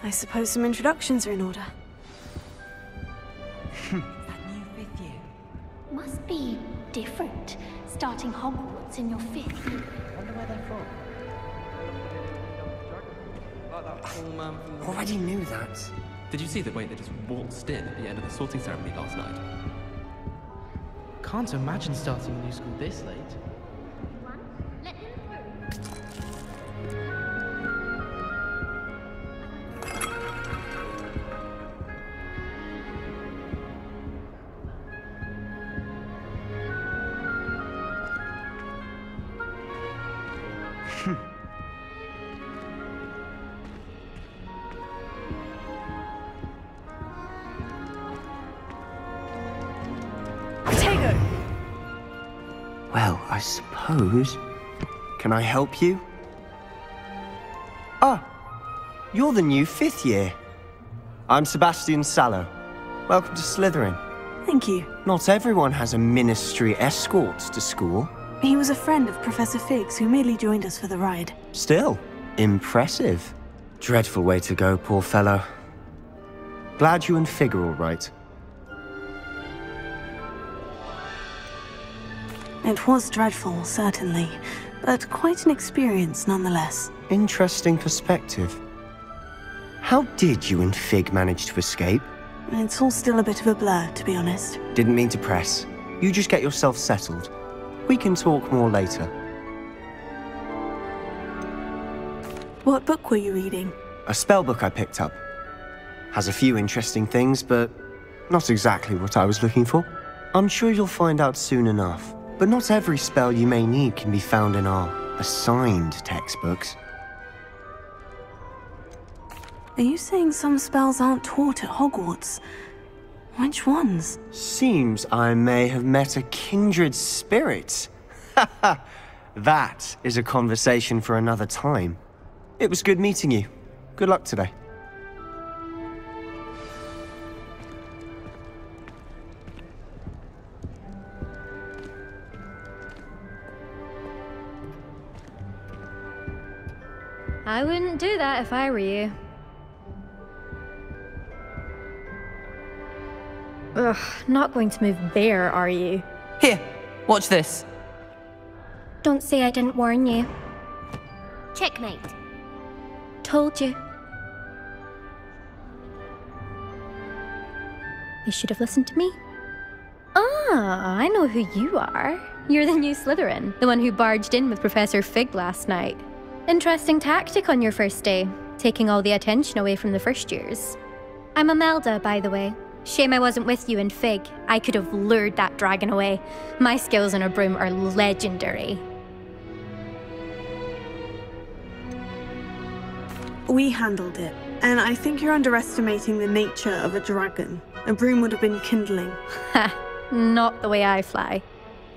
I suppose some introductions are in order. That new 5th year. Must be different, starting Hogwarts in your 5th year. Wonder where they're from. Already knew that. Did you see the way they just waltzed in at the end of the sorting ceremony last night? Can't imagine starting a new school this late. Let him through. Well, I suppose. Can I help you? Ah, you're the new 5th year. I'm Sebastian Sallow. Welcome to Slytherin. Thank you. Not everyone has a ministry escort to school. He was a friend of Professor Fig's who merely joined us for the ride. Still, impressive. Dreadful way to go, poor fellow. Glad you and Fig are all right. It was dreadful, certainly, but quite an experience nonetheless. Interesting perspective. How did you and Fig manage to escape? It's all still a bit of a blur, to be honest. Didn't mean to press. You just get yourself settled. We can talk more later. What book were you reading? A spell book I picked up. Has a few interesting things, but not exactly what I was looking for. I'm sure you'll find out soon enough. But not every spell you may need can be found in our assigned textbooks. Are you saying some spells aren't taught at Hogwarts? Which ones? Seems I may have met a kindred spirit. That is a conversation for another time. It was good meeting you. Good luck today. I wouldn't do that if I were you. Ugh, not going to move there, are you? Here, watch this. Don't say I didn't warn you. Checkmate. Told you. You should have listened to me. Ah, I know who you are. You're the new Slytherin, the one who barged in with Professor Fig last night. Interesting tactic on your first day, taking all the attention away from the first years. I'm Imelda, by the way. Shame I wasn't with you in Fig. I could have lured that dragon away. My skills on a broom are legendary. We handled it, and I think you're underestimating the nature of a dragon. A broom would have been kindling. Ha, not the way I fly.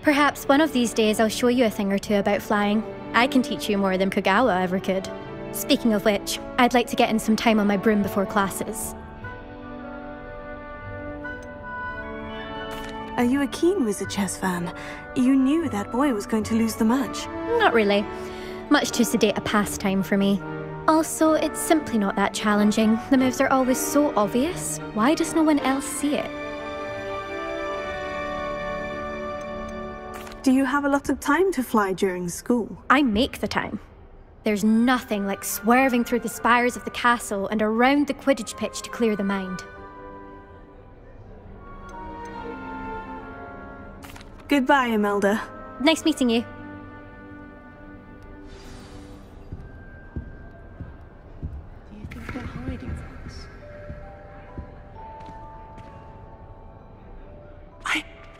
Perhaps one of these days I'll show you a thing or two about flying. I can teach you more than Kogawa ever could. Speaking of which, I'd like to get in some time on my broom before classes. Are you a keen Wizard Chess fan? You knew that boy was going to lose the match. Not really. Much too sedate a pastime for me. Also, it's simply not that challenging. The moves are always so obvious. Why does no one else see it? Do you have a lot of time to fly during school? I make the time. There's nothing like swerving through the spires of the castle and around the Quidditch pitch to clear the mind. Goodbye, Imelda. Nice meeting you. Do you think they're hiding from us?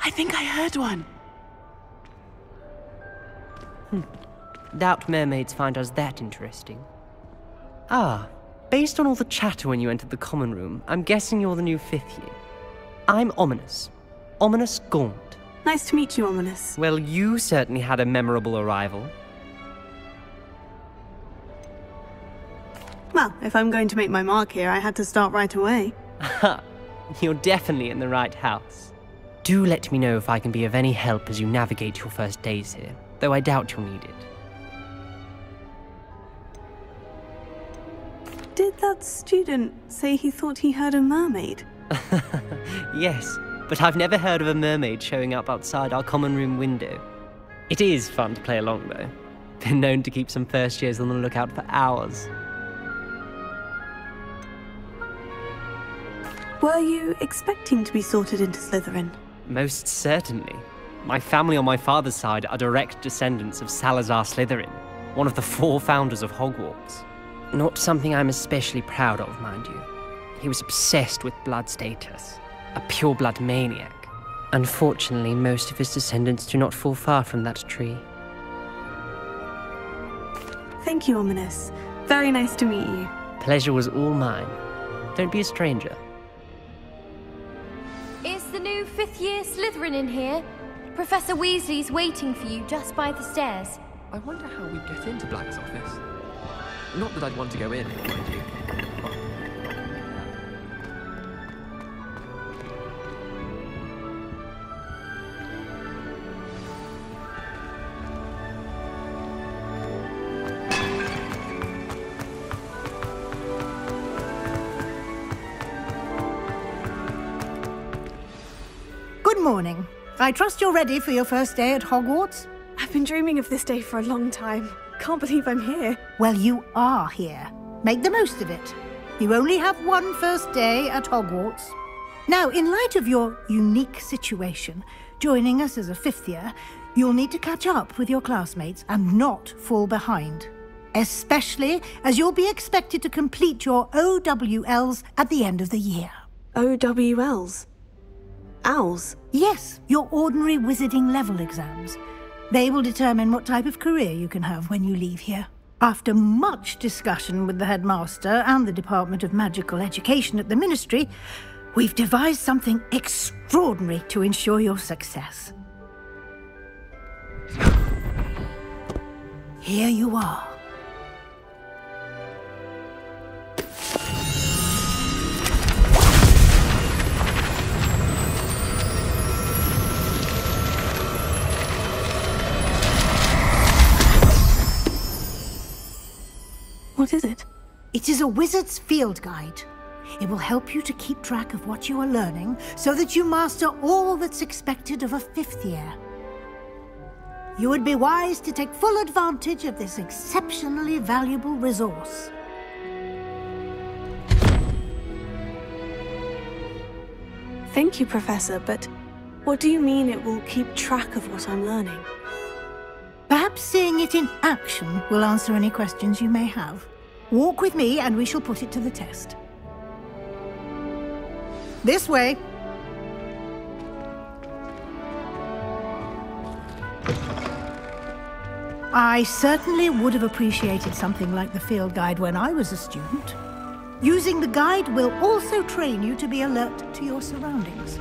I think I heard one. Doubt mermaids find us that interesting. Ah, based on all the chatter when you entered the common room, I'm guessing you're the new 5th year. I'm Ominous. Ominous Gaunt. Nice to meet you, Ominous. Well, you certainly had a memorable arrival. Well, if I'm going to make my mark here, I had to start right away. Ha! You're definitely in the right house. Do let me know if I can be of any help as you navigate your first days here, though I doubt you'll need it. Did that student say he thought he heard a mermaid? Yes, but I've never heard of a mermaid showing up outside our common room window. It is fun to play along, though. Been known to keep some first years on the lookout for hours. Were you expecting to be sorted into Slytherin? Most certainly. My family on my father's side are direct descendants of Salazar Slytherin, one of the 4 founders of Hogwarts. Not something I'm especially proud of, mind you. He was obsessed with blood status, a pure-blood maniac. Unfortunately, most of his descendants do not fall far from that tree. Thank you, Ominous. Very nice to meet you. Pleasure was all mine. Don't be a stranger. Is the new 5th year Slytherin in here? Professor Weasley's waiting for you just by the stairs. I wonder how we get into Black's office. Not that I'd want to go in, mind you. Good morning. I trust you're ready for your first day at Hogwarts? I've been dreaming of this day for a long time. Can't believe I'm here. Well, you are here. Make the most of it. You only have one first day at Hogwarts. Now, in light of your unique situation, joining us as a 5th year, you'll need to catch up with your classmates and not fall behind. Especially as you'll be expected to complete your OWLs at the end of the year. OWLs? Owls? Yes, your ordinary wizarding level exams. They will determine what type of career you can have when you leave here. After much discussion with the headmaster and the Department of Magical Education at the Ministry, we've devised something extraordinary to ensure your success. Here you are. What is it? It is a wizard's field guide. It will help you to keep track of what you are learning so that you master all that's expected of a 5th year. You would be wise to take full advantage of this exceptionally valuable resource. Thank you, Professor, but what do you mean it will keep track of what I'm learning? Perhaps seeing it in action will answer any questions you may have. Walk with me and we shall put it to the test. This way. I certainly would have appreciated something like the field guide when I was a student. Using the guide will also train you to be alert to your surroundings.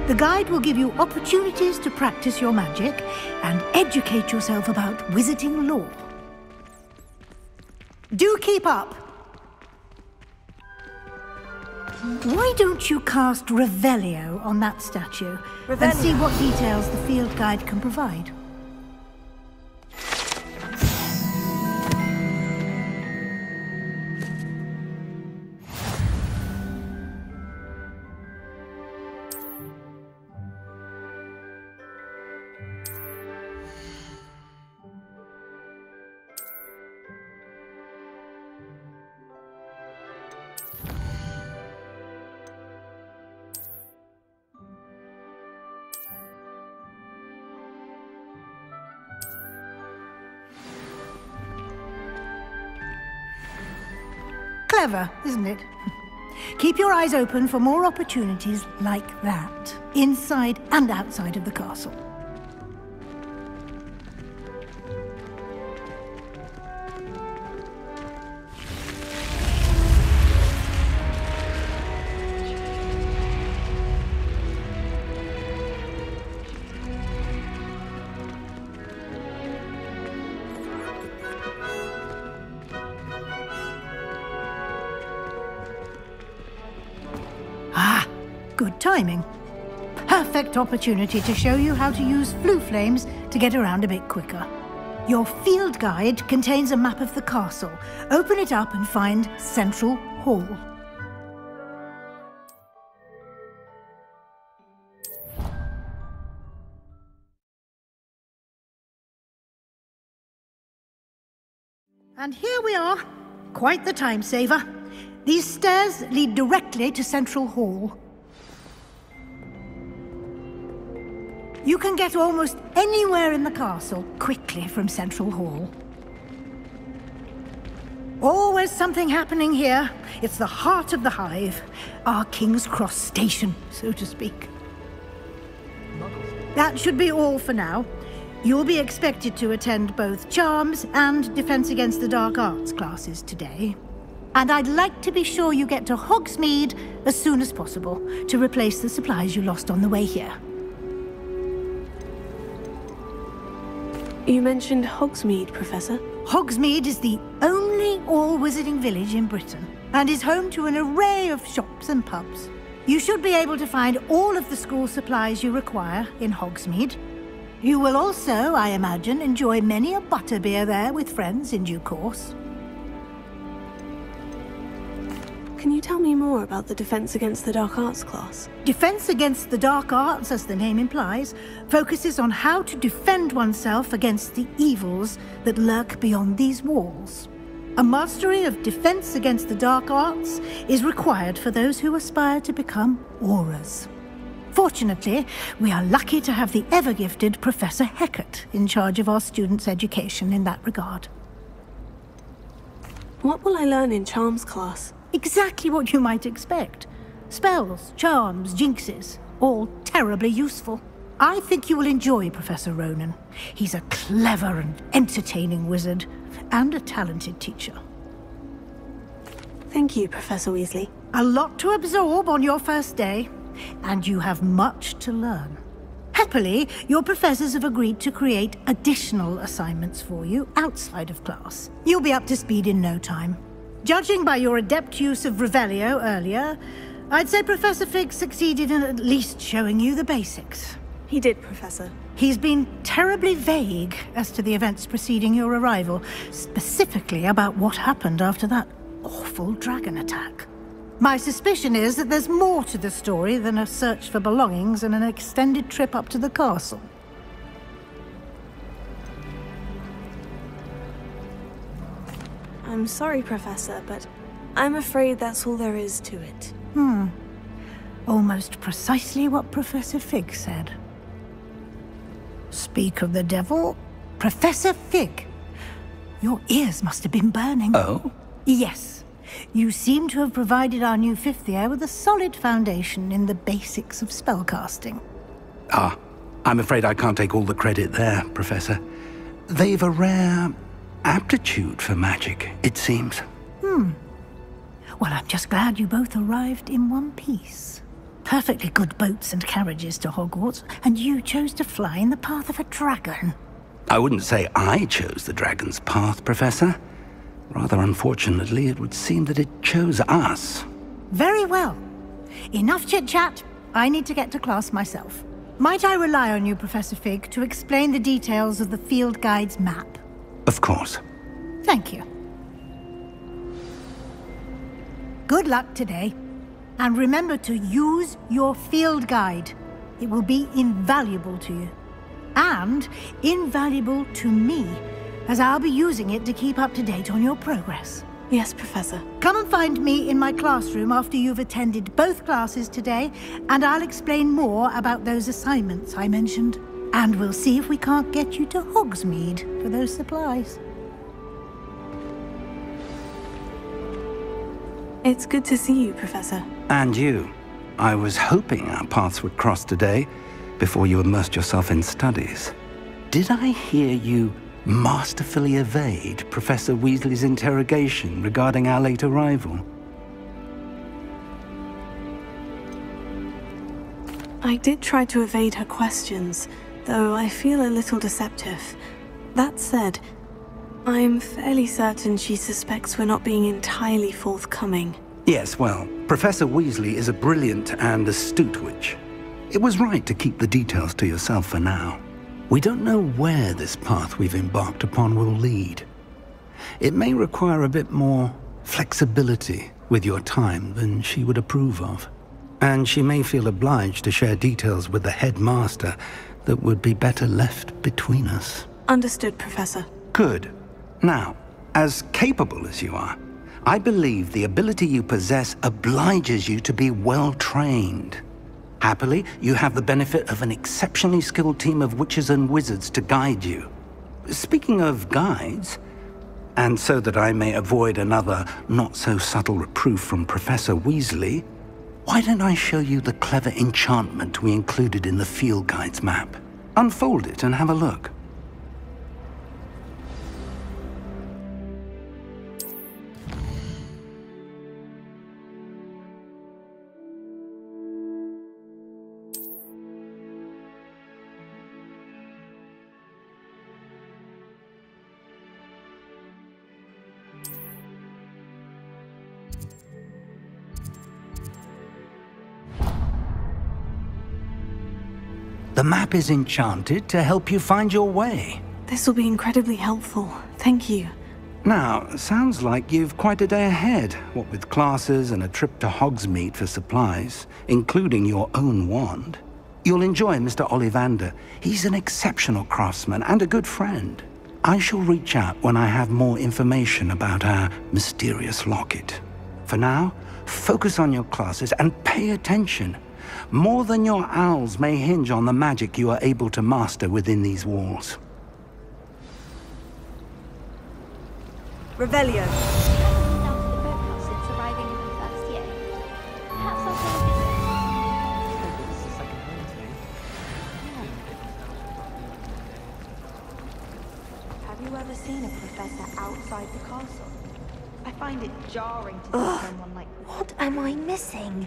The guide will give you opportunities to practice your magic and educate yourself about wizarding lore. Do keep up! Why don't you cast Revelio on that statue and see what details the field guide can provide? Clever, isn't it? Keep your eyes open for more opportunities like that, inside and outside of the castle. Good timing. Perfect opportunity to show you how to use flue flames to get around a bit quicker. Your field guide contains a map of the castle. Open it up and find Central Hall. And here we are. Quite the time saver. These stairs lead directly to Central Hall. You can get almost anywhere in the castle quickly from Central Hall. Always something happening here. It's the heart of the hive. Our King's Cross station, so to speak. That should be all for now. You'll be expected to attend both Charms and Defense Against the Dark Arts classes today. And I'd like to be sure you get to Hogsmeade as soon as possible to replace the supplies you lost on the way here. You mentioned Hogsmeade, Professor. Hogsmeade is the only all-wizarding village in Britain and is home to an array of shops and pubs. You should be able to find all of the school supplies you require in Hogsmeade. You will also, I imagine, enjoy many a butterbeer there with friends in due course. Can you tell me more about the Defense Against the Dark Arts class? Defense Against the Dark Arts, as the name implies, focuses on how to defend oneself against the evils that lurk beyond these walls. A mastery of Defense Against the Dark Arts is required for those who aspire to become Aurors. Fortunately, we are lucky to have the ever-gifted Professor Hecat in charge of our students' education in that regard. What will I learn in Charms class? Exactly what you might expect. Spells, charms, jinxes, all terribly useful. I think you will enjoy Professor Ronan. He's a clever and entertaining wizard, and a talented teacher. Thank you, Professor Weasley. A lot to absorb on your first day, and you have much to learn. Happily, your professors have agreed to create additional assignments for you outside of class. You'll be up to speed in no time. Judging by your adept use of Revelio earlier, I'd say Professor Fig succeeded in at least showing you the basics. He did, Professor. He's been terribly vague as to the events preceding your arrival, specifically about what happened after that awful dragon attack. My suspicion is that there's more to the story than a search for belongings and an extended trip up to the castle. I'm sorry, Professor, but I'm afraid that's all there is to it. Almost precisely what Professor Fig said. Speak of the devil, Professor Fig. Your ears must have been burning. Oh? Yes. You seem to have provided our new fifth year with a solid foundation in the basics of spellcasting. Ah, I'm afraid I can't take all the credit there, Professor. They've a rare aptitude for magic, it seems. Well, I'm just glad you both arrived in one piece. Perfectly good boats and carriages to Hogwarts, and you chose to fly in the path of a dragon. I wouldn't say I chose the dragon's path, Professor. Rather unfortunately, it would seem that it chose us. Very well. Enough chit-chat. I need to get to class myself. Might I rely on you, Professor Fig, to explain the details of the field guide's map? Of course. Thank you. Good luck today. And remember to use your field guide. It will be invaluable to you. And invaluable to me, as I'll be using it to keep up to date on your progress. Yes, Professor. Come and find me in my classroom after you've attended both classes today, and I'll explain more about those assignments I mentioned. And we'll see if we can't get you to Hogsmeade for those supplies. It's good to see you, Professor. And you. I was hoping our paths would cross today, before you immersed yourself in studies. Did I hear you masterfully evade Professor Weasley's interrogation regarding our late arrival? I did try to evade her questions, though I feel a little deceptive. That said, I'm fairly certain she suspects we're not being entirely forthcoming. Yes, well, Professor Weasley is a brilliant and astute witch. It was right to keep the details to yourself for now. We don't know where this path we've embarked upon will lead. It may require a bit more flexibility with your time than she would approve of. And she may feel obliged to share details with the headmaster that would be better left between us. Understood, Professor. Good. Now, as capable as you are, I believe the ability you possess obliges you to be well trained. Happily, you have the benefit of an exceptionally skilled team of witches and wizards to guide you. Speaking of guides, and so that I may avoid another not-so-subtle reproof from Professor Weasley, why don't I show you the clever enchantment we included in the field guide's map? Unfold it and have a look. The map is enchanted to help you find your way. This will be incredibly helpful. Thank you. Now, sounds like you've quite a day ahead, what with classes and a trip to Hogsmeade for supplies, including your own wand. You'll enjoy Mr. Ollivander. He's an exceptional craftsman and a good friend. I shall reach out when I have more information about our mysterious locket. For now, focus on your classes and pay attention. More than your owls may hinge on the magic you are able to master within these walls. Revelio. Down to the boathouse since arriving in her first year. Perhaps I'll go visit. This is the second home to me. Have you ever seen a professor outside the castle? I find it jarring to see someone like... What am I missing?